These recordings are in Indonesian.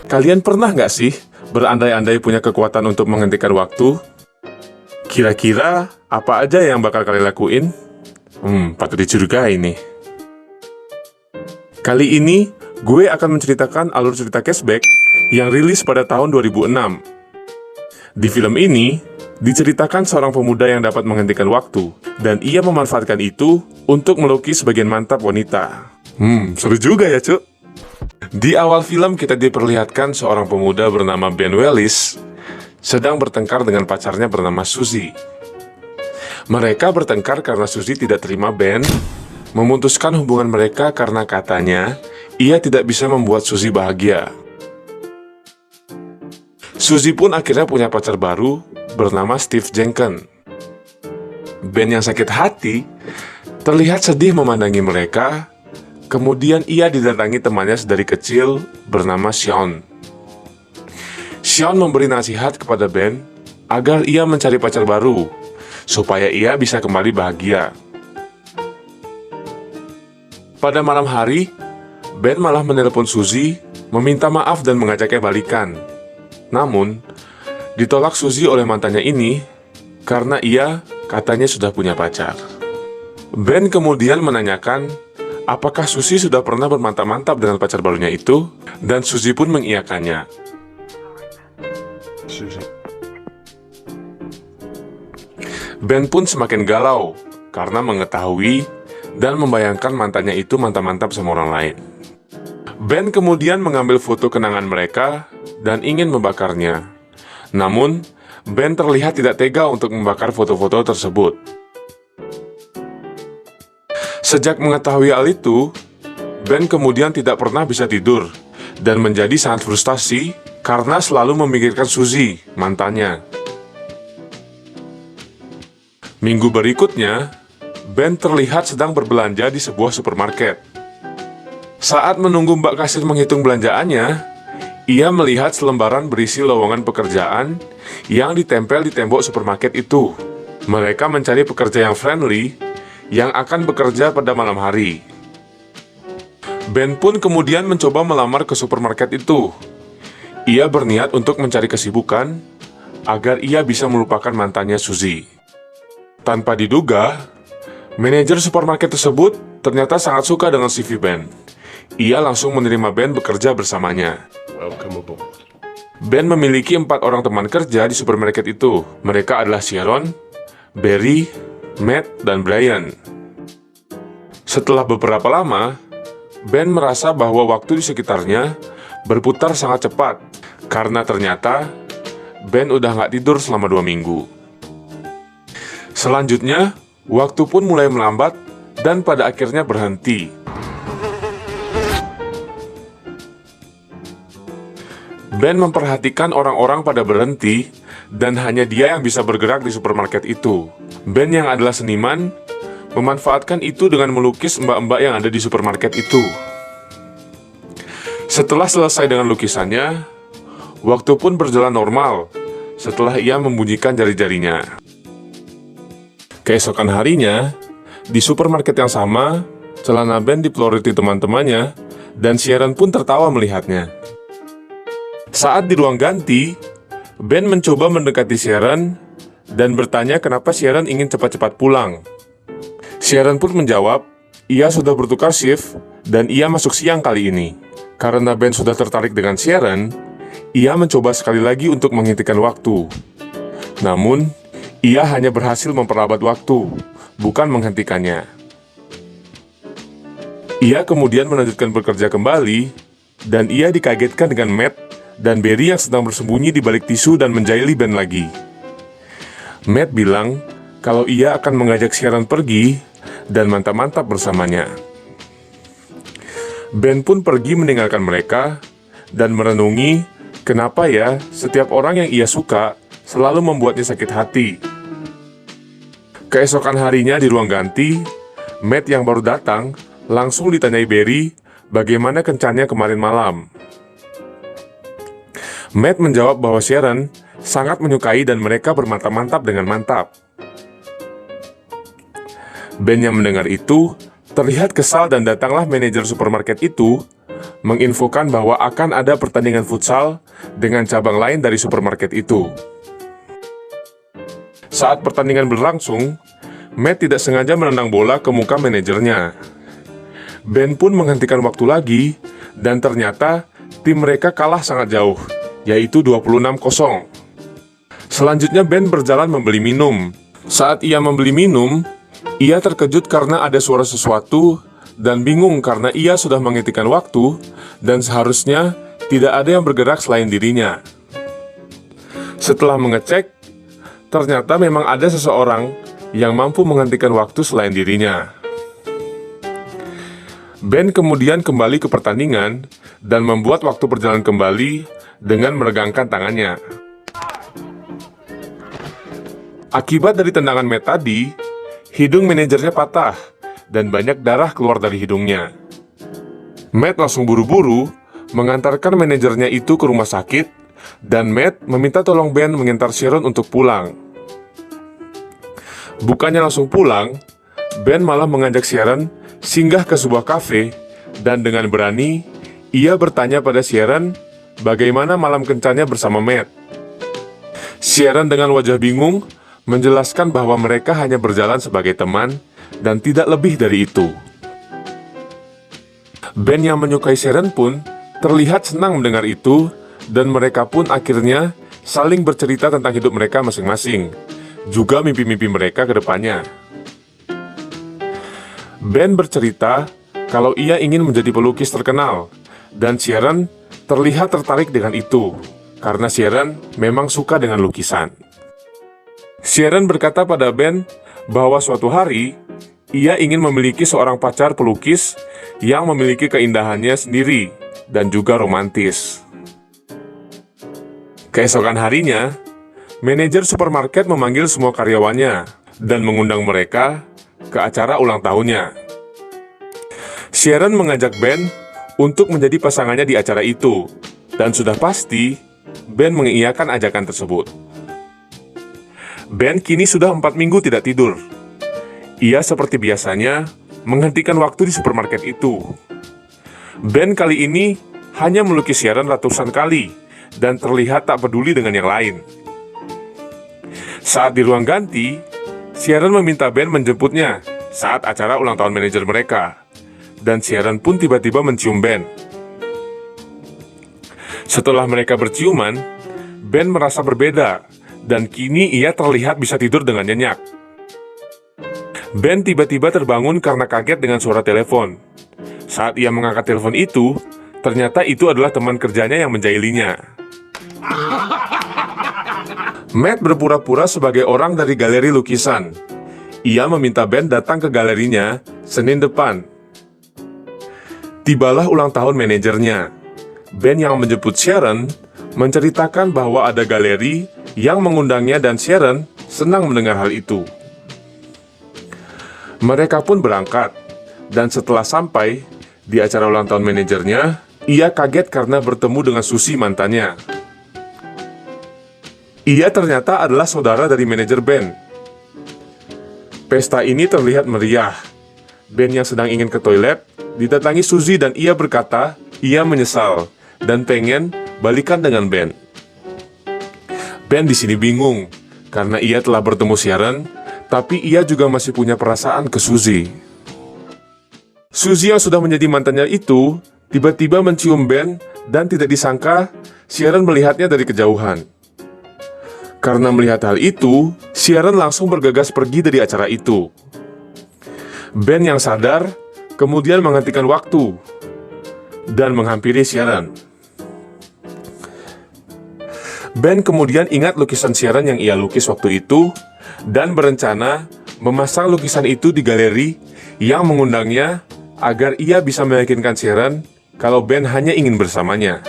Kalian pernah nggak sih berandai-andai punya kekuatan untuk menghentikan waktu? Kira-kira apa aja yang bakal kalian lakuin? Patut dicurigai nih. Kali ini, gue akan menceritakan alur cerita Cashback yang rilis pada tahun 2006. Di film ini, diceritakan seorang pemuda yang dapat menghentikan waktu, dan ia memanfaatkan itu untuk melukis bagian mantap wanita. Seru juga ya, Cuk. Di awal film kita diperlihatkan seorang pemuda bernama Ben Wellis sedang bertengkar dengan pacarnya bernama Suzy. Mereka bertengkar karena Suzy tidak terima Ben memutuskan hubungan mereka karena katanya ia tidak bisa membuat Suzy bahagia. Suzy pun akhirnya punya pacar baru bernama Steve Jenkins. Ben yang sakit hati terlihat sedih memandangi mereka. Kemudian ia didatangi temannya sedari kecil bernama Sean. Sean memberi nasihat kepada Ben agar ia mencari pacar baru supaya ia bisa kembali bahagia. Pada malam hari, Ben malah menelepon Suzy, meminta maaf dan mengajaknya balikan. Namun, ditolak Suzy oleh mantannya ini karena ia katanya sudah punya pacar. Ben kemudian menanyakan apakah Suzy sudah pernah bermantap-mantap dengan pacar barunya itu, dan Suzy pun mengiyakannya. Ben pun semakin galau karena mengetahui dan membayangkan mantannya itu mantap-mantap sama orang lain. Ben kemudian mengambil foto kenangan mereka dan ingin membakarnya. Namun, Ben terlihat tidak tega untuk membakar foto-foto tersebut. Sejak mengetahui hal itu, Ben kemudian tidak pernah bisa tidur dan menjadi sangat frustasi karena selalu memikirkan Suzy, mantannya. Minggu berikutnya, Ben terlihat sedang berbelanja di sebuah supermarket. Saat menunggu Mbak Kasir menghitung belanjaannya, ia melihat selembaran berisi lowongan pekerjaan yang ditempel di tembok supermarket itu. Mereka mencari pekerja yang friendly yang akan bekerja pada malam hari. Ben pun kemudian mencoba melamar ke supermarket itu. Ia berniat untuk mencari kesibukan agar ia bisa melupakan mantannya Suzy. Tanpa diduga, manajer supermarket tersebut ternyata sangat suka dengan CV Ben. Ia langsung menerima Ben bekerja bersamanya. Ben memiliki 4 orang teman kerja di supermarket itu. Mereka adalah Sharon, Barry, Matt, dan Brian. Setelah beberapa lama, Ben merasa bahwa waktu di sekitarnya berputar sangat cepat karena ternyata Ben udah nggak tidur selama 2 minggu. Selanjutnya, waktu pun mulai melambat dan pada akhirnya berhenti. Ben memperhatikan orang-orang pada berhenti dan hanya dia yang bisa bergerak di supermarket itu. Ben yang adalah seniman memanfaatkan itu dengan melukis mbak-mbak yang ada di supermarket itu. Setelah selesai dengan lukisannya, waktu pun berjalan normal setelah ia membunyikan jari-jarinya. Keesokan harinya, di supermarket yang sama, celana Ben dipeloroti teman-temannya dan Sharon pun tertawa melihatnya. Saat di ruang ganti, Ben mencoba mendekati Sharon dan bertanya kenapa Sharon ingin cepat-cepat pulang. Sharon pun menjawab, ia sudah bertukar shift dan ia masuk siang kali ini. Karena Ben sudah tertarik dengan Sharon, ia mencoba sekali lagi untuk menghentikan waktu. Namun, ia hanya berhasil memperlambat waktu, bukan menghentikannya. Ia kemudian melanjutkan bekerja kembali, dan ia dikagetkan dengan Matt dan Barry yang sedang bersembunyi di balik tisu dan menjahili Ben lagi. Matt bilang kalau ia akan mengajak Sharon pergi dan mantap-mantap bersamanya. Ben pun pergi meninggalkan mereka dan merenungi kenapa ya setiap orang yang ia suka selalu membuatnya sakit hati. Keesokan harinya di ruang ganti, Matt yang baru datang langsung ditanyai Barry bagaimana kencannya kemarin malam. Matt menjawab bahwa Sharon sangat menyukai dan mereka bermantap-mantap dengan mantap. Ben yang mendengar itu terlihat kesal dan datanglah manajer supermarket itu menginfokan bahwa akan ada pertandingan futsal dengan cabang lain dari supermarket itu. Saat pertandingan berlangsung, Matt tidak sengaja menendang bola ke muka manajernya. Ben pun menghentikan waktu lagi dan ternyata tim mereka kalah sangat jauh, yaitu 26-0. Selanjutnya Ben berjalan membeli minum. Saat ia membeli minum, ia terkejut karena ada suara sesuatu dan bingung karena ia sudah menghentikan waktu dan seharusnya tidak ada yang bergerak selain dirinya. Setelah mengecek, ternyata memang ada seseorang yang mampu menghentikan waktu selain dirinya. Ben kemudian kembali ke pertandingan dan membuat waktu berjalan kembali dengan meregangkan tangannya. Akibat dari tendangan Matt tadi, hidung manajernya patah dan banyak darah keluar dari hidungnya. Matt langsung buru-buru mengantarkan manajernya itu ke rumah sakit dan Matt meminta tolong Ben mengantar Sharon untuk pulang. Bukannya langsung pulang, Ben malah mengajak Sharon singgah ke sebuah kafe dan dengan berani ia bertanya pada Sharon bagaimana malam kencannya bersama Matt. Sharon dengan wajah bingung menjelaskan bahwa mereka hanya berjalan sebagai teman dan tidak lebih dari itu. Ben yang menyukai Sharon pun terlihat senang mendengar itu dan mereka pun akhirnya saling bercerita tentang hidup mereka masing-masing, juga mimpi-mimpi mereka ke depannya. Ben bercerita kalau ia ingin menjadi pelukis terkenal, dan Sharon terlihat tertarik dengan itu, karena Sharon memang suka dengan lukisan. Sharon berkata pada Ben bahwa suatu hari, ia ingin memiliki seorang pacar pelukis yang memiliki keindahannya sendiri, dan juga romantis. Keesokan harinya, manajer supermarket memanggil semua karyawannya dan mengundang mereka ke acara ulang tahunnya. Sharon mengajak Ben untuk menjadi pasangannya di acara itu, dan sudah pasti Ben mengiyakan ajakan tersebut. Ben kini sudah 4 minggu tidak tidur. Ia seperti biasanya menghentikan waktu di supermarket itu. Ben kali ini hanya melukis Sharon ratusan kali dan terlihat tak peduli dengan yang lain. Saat di ruang ganti, Sharon meminta Ben menjemputnya saat acara ulang tahun manajer mereka, dan Sharon pun tiba-tiba mencium Ben. Setelah mereka berciuman, Ben merasa berbeda, dan kini ia terlihat bisa tidur dengan nyenyak. Ben tiba-tiba terbangun karena kaget dengan suara telepon. Saat ia mengangkat telepon itu, ternyata itu adalah teman kerjanya yang menjailinya. Matt berpura-pura sebagai orang dari galeri lukisan. Ia meminta Ben datang ke galerinya Senin depan. Tibalah ulang tahun manajernya. Ben yang menjemput Sharon menceritakan bahwa ada galeri yang mengundangnya dan Sharon senang mendengar hal itu. Mereka pun berangkat, dan setelah sampai di acara ulang tahun manajernya, ia kaget karena bertemu dengan Susie mantannya. Ia ternyata adalah saudara dari manajer Ben. Pesta ini terlihat meriah. Ben yang sedang ingin ke toilet didatangi Susie dan ia berkata ia menyesal dan pengen balikan dengan Ben. Ben di sini bingung karena ia telah bertemu Sharon, tapi ia juga masih punya perasaan ke Susie. Susie yang sudah menjadi mantannya itu tiba-tiba mencium Ben dan tidak disangka Sharon melihatnya dari kejauhan. Karena melihat hal itu, Sharon langsung bergegas pergi dari acara itu. Ben yang sadar kemudian menghentikan waktu dan menghampiri Sharon. Ben kemudian ingat lukisan Sharon yang ia lukis waktu itu dan berencana memasang lukisan itu di galeri yang mengundangnya agar ia bisa meyakinkan Sharon kalau Ben hanya ingin bersamanya.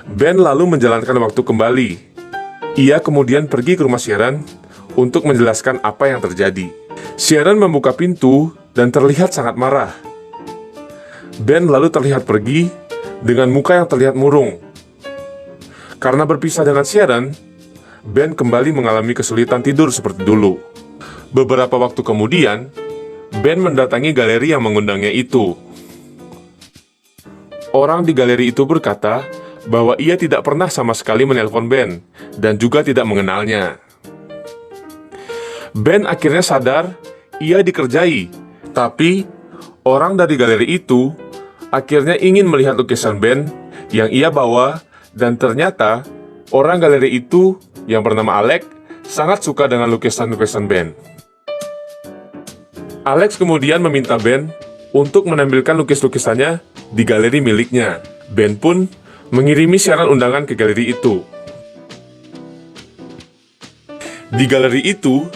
Ben lalu menjalankan waktu kembali. Ia kemudian pergi ke rumah Sharon untuk menjelaskan apa yang terjadi. Sharon membuka pintu dan terlihat sangat marah. Ben lalu terlihat pergi dengan muka yang terlihat murung. Karena berpisah dengan Sharon, Ben kembali mengalami kesulitan tidur seperti dulu. Beberapa waktu kemudian, Ben mendatangi galeri yang mengundangnya itu. Orang di galeri itu berkata bahwa ia tidak pernah sama sekali menelpon Ben dan juga tidak mengenalnya. Ben akhirnya sadar ia dikerjai, tapi orang dari galeri itu akhirnya ingin melihat lukisan Ben yang ia bawa, dan ternyata orang galeri itu yang bernama Alex sangat suka dengan lukisan-lukisan Ben. Alex kemudian meminta Ben untuk menampilkan lukis-lukisannya di galeri miliknya. Ben pun mengirimi syarat undangan ke galeri itu. Di galeri itu,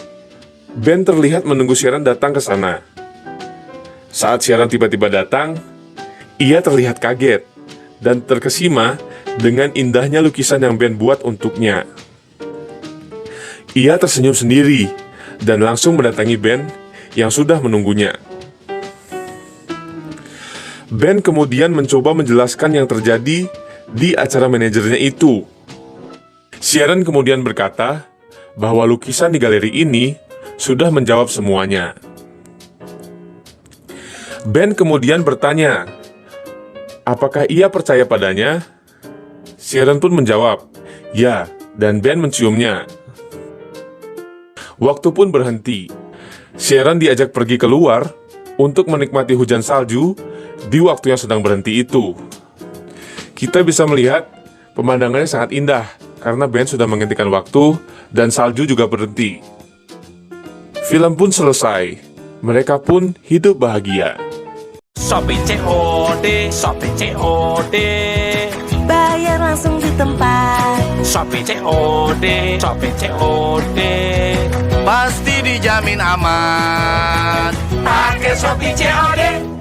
Ben terlihat menunggu Sharon datang ke sana. Saat Sharon tiba-tiba datang, ia terlihat kaget dan terkesima dengan indahnya lukisan yang Ben buat untuknya. Ia tersenyum sendiri dan langsung mendatangi Ben yang sudah menunggunya. Ben kemudian mencoba menjelaskan yang terjadi di acara manajernya itu. Sharon kemudian berkata bahwa lukisan di galeri ini sudah menjawab semuanya. Ben kemudian bertanya, apakah ia percaya padanya? Sharon pun menjawab, ya, dan Ben menciumnya. Waktu pun berhenti. Sharon diajak pergi keluar untuk menikmati hujan salju di waktu yang sedang berhenti itu. Kita bisa melihat pemandangannya sangat indah karena Ben sudah menghentikan waktu dan salju juga berhenti. Film pun selesai. Mereka pun hidup bahagia. Shopee COD, Shopee COD, Bayar langsung di tempat. Shopee COD, Shopee COD, Pasti dijamin aman. pakai Shopee COD.